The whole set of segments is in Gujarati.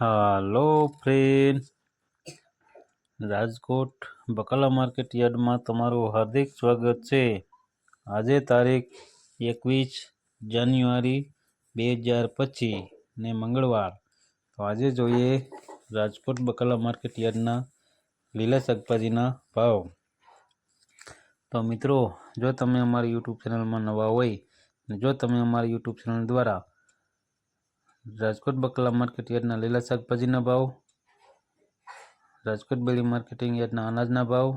હાલો ફ્રેન્ડ, રાજકોટ બકાલા માર્કેટ યાર્ડમાં તમારું હાર્દિક સ્વાગત છે। આજે તારીખ 21 જાન્યુઆરી 2025 ને મંગળવાર। તો આજે જોઈએ રાજકોટ બકાલા માર્કેટ યાર્ડના લીલા શાકભાજીના ભાવ। તો મિત્રો, જો તમે અમારી યુટ્યુબ ચેનલમાં નવા હોય અને જો તમે અમારી યુટ્યુબ ચેનલ દ્વારા રાજકોટ બકાલા માર્કેટ યાર્ડના લીલા શાકભાજીના ભાવ, રાજકોટ બેડી માર્કેટિંગ યાર્ડના અનાજના ભાવ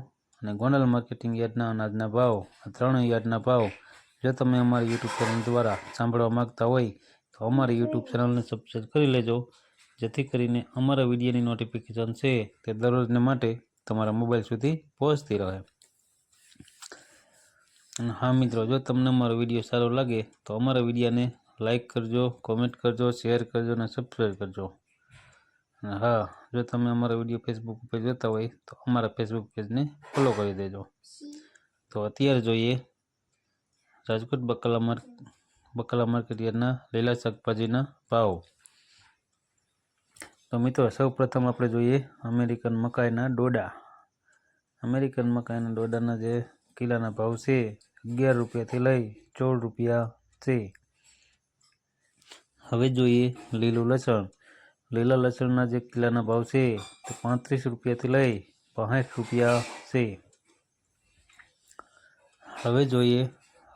અને ગોંડલ માર્કેટિંગ યાર્ડના અનાજના ભાવ, આ ત્રણ યાર્ડના ભાવ જો તમે અમારી યુટ્યુબ ચેનલ દ્વારા સાંભળવા માંગતા હોય તો અમારી યુટ્યુબ ચેનલને સબસ્ક્રાઈબ કરી લેજો, જેથી કરીને અમારા વિડીયોની નોટિફિકેશન છે તે દરરોજને માટે તમારા મોબાઈલ સુધી પહોંચતી રહે। અને હા મિત્રો, જો તમને અમારો વિડીયો સારો લાગે તો અમારા વિડીયોને લાઈક કરજો, કોમેન્ટ કરજો, શેર કરજો અને સબસ્ક્રાઈબ કરજો। અને હા, જો તમે અમારા વિડીયો ફેસબુક ઉપર જોતા હોય તો અમારા ફેસબુક પેજને ફોલો કરી દેજો। તો અત્યારે જોઈએ રાજકોટ બકાલા માર્કેટ યાર્ડના લીલા શાકભાજીના ભાવ। તો મિત્રો, સૌ પ્રથમ આપણે જોઈએ અમેરિકન મકાઈના ડોડા। અમેરિકન મકાઈના ડોડાના જે કિલાના ભાવ છે 11 રૂપિયાથી લઈ 14 રૂપિયા છે। હવે જોઈએ લીલું લસણ। લીલા લસણના જે કિલાના ભાવ છે તે 35 રૂપિયાથી લઈ 65 રૂપિયા છે। હવે જોઈએ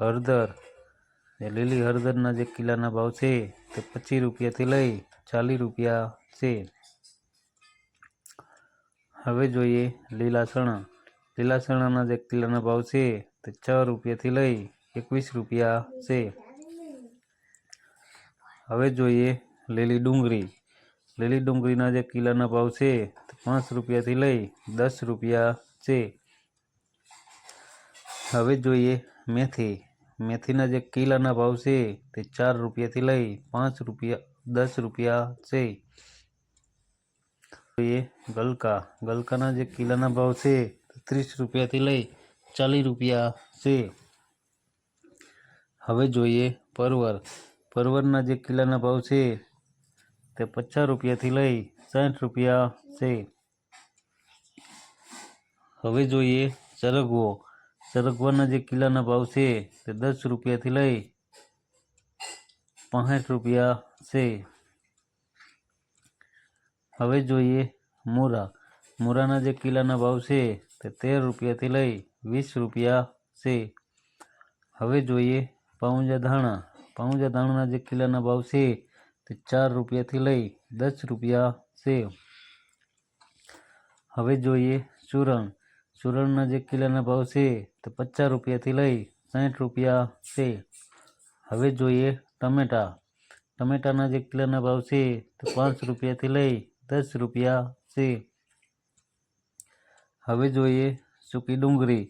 હળદર। લીલી હળદરના જે કિલાના ભાવ છે તે 25 રૂપિયાથી લઈ 40 રૂપિયા છે। હવે જોઈએ લીલા ચણા। લીલા ચણાના જે કિલાના ભાવ છે તે 6 રૂપિયાથી લઈ 21 રૂપિયા છે। હવે જોઈએ લીલી ડુંગળી। લીલી ડુંગળીના જે કિલાના ભાવ છે તે 5 રૂપિયાથી લઈ 10 રૂપિયા છે। હવે જોઈએ મેથી। મેથીના જે કિલાના ભાવ છે તે 4 રૂપિયાથી લઈ 10 રૂપિયા છે। જોઈએ ગલકા। ગલકાના જે કિલાના ભાવ છે તે 30 રૂપિયાથી લઈ 40 રૂપિયા છે। હવે જોઈએ પરવર। પરવરના જે કિલાના ભાવ છે તે 50 રૂપિયાથી લઈ 60 રૂપિયા છે। હવે જોઈએ સરગવો। સરગવાના જે કિલાના ભાવ છે તે 10 રૂપિયાથી લઈ 65 રૂપિયા છે। હવે જોઈએ મૂરા। મૂરાના જે કિલાના ભાવ છે તે 13 રૂપિયાથી લઈ 20 રૂપિયા છે। હવે જોઈએ પાઉંજા ધાણા। પાઉંજા ધાણાના જે કિલાના ભાવ છે તે 4 રૂપિયાથી લઈ 10 રૂપિયા છે। હવે જોઈએ ચૂરણ। ચૂરણના જે કિલાના ભાવ છે તે 50 રૂપિયાથી લઈ 60 રૂપિયા છે। હવે જોઈએ ટમેટા। ટમેટાના જે કિલાના ભાવ છે તે 5 રૂપિયાથી લઈ 10 રૂપિયા છે। હવે જોઈએ સૂકી ડુંગળી।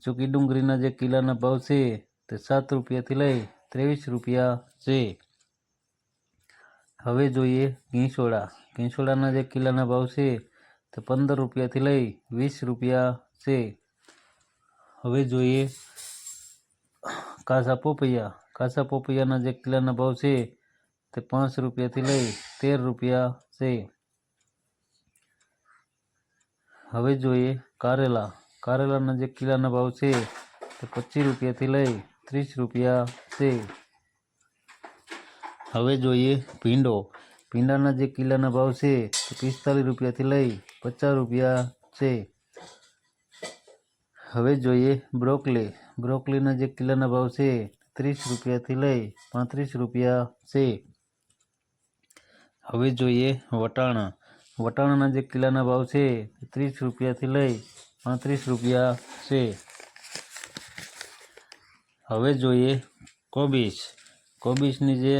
સૂકી ડુંગળીના જે કિલાના ભાવ છે તે 7 રૂપિયાથી લઈ 23 રૂપિયા છે। હવે જોઈએ ઘીસોડા। ઘીસોડાના જે કિલાના ભાવ છે તે 15 રૂપિયાથી લઈ 20 રૂપિયા છે। હવે જોઈએ કાચા પોપૈયા। કાચા પોપૈયાના જે કિલાના ભાવ છે તે 5 રૂપિયાથી લઈ 13 રૂપિયા છે। હવે જોઈએ કારેલા। કારેલાના જે કિલાના ભાવ છે તે 25 રૂપિયાથી લઈ 30 રૂપિયા છે। હવે જોઈએ ભીંડો। ભીંડાના જે કિલાના ભાવ છે તે 45 રૂપિયાથી લઈ 50 રૂપિયા છે। હવે જોઈએ બ્રોકલી। બ્રોકલીના જે કિલાના ભાવ છે 30 રૂપિયાથી લઈ 35 રૂપિયા છે। હવે જોઈએ વટાણા। વટાણાના જે કિલાના ભાવ છે 30 રૂપિયાથી લઈ 35 રૂપિયા છે। હવે જોઈએ કોબીજ। કોબીજની જે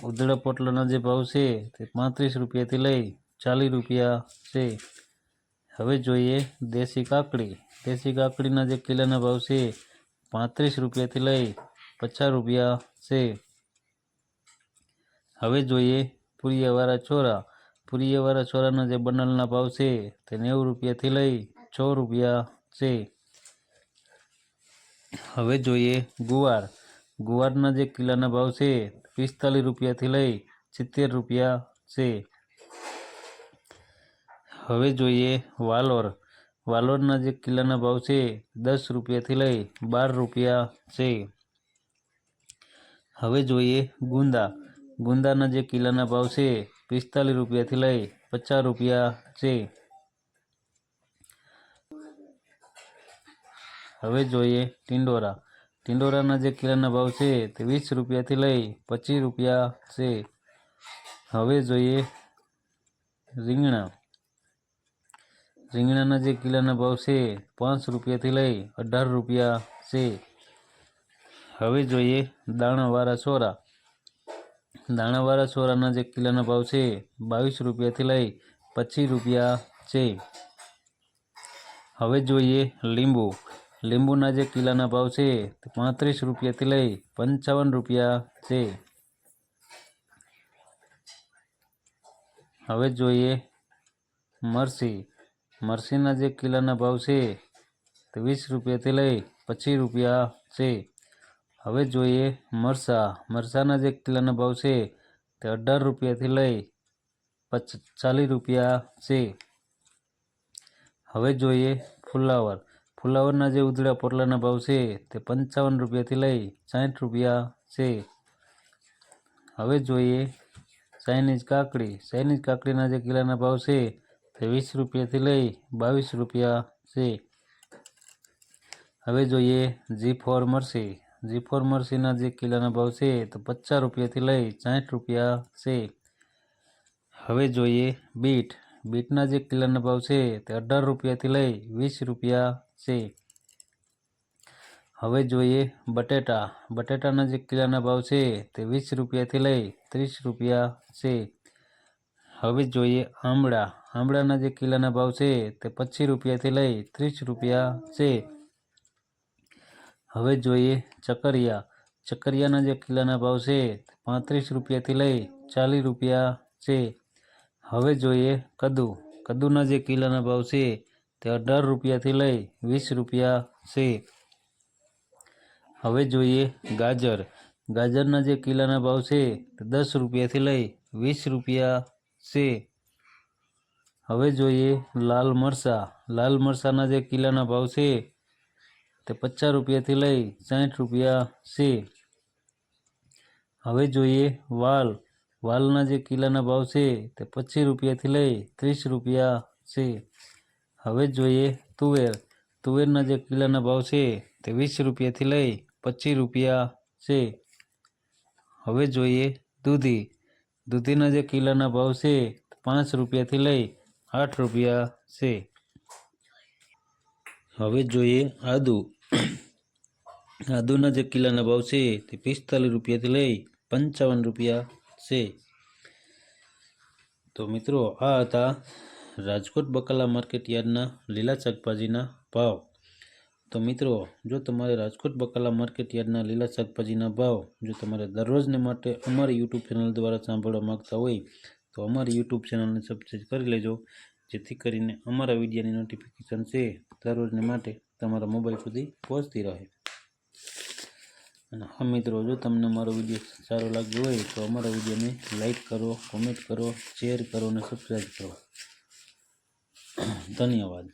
ઉધડા પોટલાના જે ભાવ છે તે 35 રૂપિયાથી લઈ 40 રૂપિયા છે। હવે જોઈએ દેશી કાકડી। દેશી કાકડીના જે કિલાના ભાવ છે 35 રૂપિયાથી લઈ 50 રૂપિયા છે। હવે જોઈએ પુરિયાવાળા છોરા। પુરિયાવાળા છોરાના જે બંડલના ભાવ છે તે 90 રૂપિયાથી લઈ 6 રૂપિયા છે। હવે જોઈએ ગુવાર। ગુવારના જે કિલાના ભાવ છે 45 રૂપિયાથી લઈ 70 રૂપિયા છે। હવે જોઈએ વાલોર. વાલોરના જે કિલ્લાના ભાવ છે 10 રૂપિયાથી લઈ 12 રૂપિયા છે. હવે જોઈએ ગુંદા. ગુંદાના જે કિલ્લાના ભાવ છે 45 રૂપિયાથી લઈ 50 રૂપિયા છે. હવે જોઈએ ટિંડોરા. ટિંડોરાના જે કિલ્લાના ભાવ છે તે 20 રૂપિયાથી લઈ 25 રૂપિયા છે. હવે જોઈએ રીંગણા. રીંગણાના જે કિલ્લાના ભાવ છે 5 રૂપિયાથી લઈ 18 રૂપિયા છે. હવે જોઈએ દાણાવાળા છોરા. દાણાવાળા છોરાના જે કિલ્લાના ભાવ છે 22 રૂપિયાથી લઈ 25 રૂપિયા છે. હવે જોઈએ લીંબુ. લીંબુના જે કિલ્લાના ભાવ છે તે 35 રૂપિયાથી લઈ 55 રૂપિયા છે. હવે જોઈએ મરસી. મરસીના જે કિલ્લાના ભાવ છે તે 20 રૂપિયાથી લઈ 25 રૂપિયા છે. હવે જોઈએ મરસા. મરસાના જે કિલ્લાના ભાવ છે તે 18 રૂપિયાથી લઈ 40 રૂપિયા છે. હવે જોઈએ ફુલાવર. ફુલાવરના જે ઉધડા પોટલાના ભાવ છે તે 55 રૂપિયાથી લઈ 60 રૂપિયા છે. હવે જોઈએ ચાઇનીઝ કાકડી. ચાઇનીઝ કાકડીના જે કિલ્લાના ભાવ છે તે 20 રૂપિયાથી લઈ 22 રૂપિયા છે. હવે જોઈએ G4 મરસી. G4 મરસીના જે કિલ્લાના ભાવ છે તો 50 રૂપિયાથી લઈ 60 રૂપિયા છે. હવે જોઈએ બીટ. બીટના જે કિલ્લાના ભાવ છે તે 18 રૂપિયાથી લઈ 20 રૂપિયા છે. હવે જોઈએ બટેટા. બટેટાના જે કિલ્લાના ભાવ છે તે 20 રૂપિયાથી લઈ 30 રૂપિયા છે. હવે જોઈએ આંબળા. આંબળાના જે કિલ્લાના ભાવ છે તે 25 રૂપિયાથી લઈ 30 રૂપિયા છે. હવે જોઈએ ચકરિયા. ચકરિયાના જે કિલ્લાના ભાવ છે તે 35 રૂપિયાથી લઈ 40 રૂપિયા છે. હવે જોઈએ કદ્દુ. કદ્દુના જે કિલ્લાના ભાવ છે તે 18 રૂપિયાથી લઈ 20 રૂપિયા છે. હવે જોઈએ ગાજર. ગાજરના જે કિલ્લાના ભાવ છે તે 10 રૂપિયાથી લઈ 20 રૂપિયા છે. હવે જોઈએ લાલ મરચાં. લાલ મરચાંના જે કિલ્લાના ભાવ છે તે 50 રૂપિયાથી લઈ 60 રૂપિયા છે. હવે જોઈએ વાલ. વાલના જે કિલ્લાના ભાવ છે તે 25 રૂપિયાથી લઈ 30 રૂપિયા છે. હવે જોઈએ તુવેર. તુવેરના જે કિલ્લાના ભાવ છે તે 20 રૂપિયાથી લઈ 25 રૂપિયા છે. હવે જોઈએ દૂધી. દૂધીના જે કિલ્લાના ભાવ છે તે 5 રૂપિયાથી લઈ 8 રૂપિયા છે. હવે જોઈએ આદુ. આદુના જે કિલ્લાના ભાવ છે તે 45 રૂપિયાથી લઈ 55 રૂપિયા છે. તો મિત્રો આ હતા રાજકોટ બકાલા માર્કેટ યાર્ડના લીલા શાકભાજીના ભાવ. તો મિત્રો જો તમારે રાજકોટ બકાલા માર્કેટ યાર્ડના લીલા શાકભાજીના ભાવ જો તમારે દરરોજને માટે અમારી યુટ્યુબ ચેનલ દ્વારા સાંભળવા માગતા હોય તો અમારી યુટ્યુબ ચેનલને સબસ્ક્રાઈબ કરી લેજો, જેથી કરીને અમારા વિડીયોની નોટિફિકેશન છે દરરોજને માટે તમારા મોબાઈલ સુધી પહોંચતી રહે. અને હા મિત્રો, જો તમને મારો વિડીયો સારો લાગ્યો હોય તો અમારા વિડીયોને લાઈક કરો, કોમેન્ટ કરો, શેર કરો અને સબસ્ક્રાઈબ કરો. ધન્યવાદ.